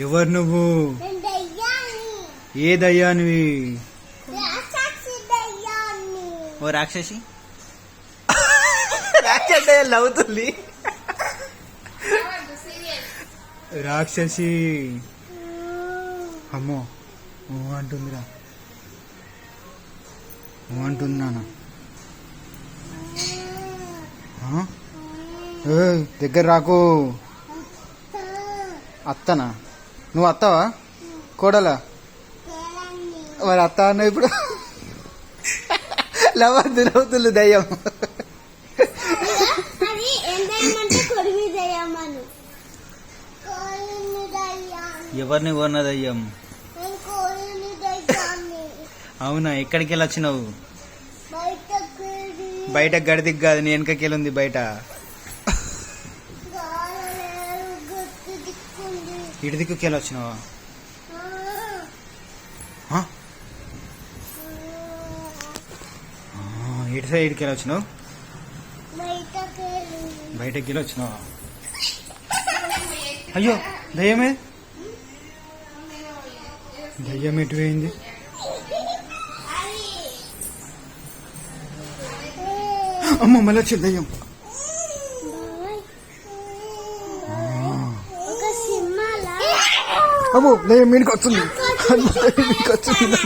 ఎవరు నువ్వు? ఏ దయ్యానివి? ఓ రాక్షసి. రాక్షసి నవ్వుతుంది. రాక్షసి అమ్మో అంటుందిరా. అంటుంది నాన్న. దగ్గర రాకు. అత్తనా? నువ్వు అత్తవా కోడలా? మరి అత్త అన్న ఇప్పుడు నవ్వుతుంది దయ్యం. ఎవరిని కొన్న దయ్యం? అవునా? ఎక్కడికి వెళ్ళి వచ్చినావు? బయట గడిదికి కాదు, నీ వెనకకెళ్ళి ఉంది బయట. ఇటు దిక్కుకెళ్ళి వచ్చినావా? ఇటు సైడ్కి వెళ్ళి వచ్చినావు? బయటకి వెళ్ళి వచ్చినావా? అయ్యో దయ్యమే. దయ్యం ఎటు పోయింది? అమ్మ మళ్ళీ వచ్చింది దయ్యం. అమ్మో దయ్యం మీనికి వచ్చింది. మీనికి వచ్చింది.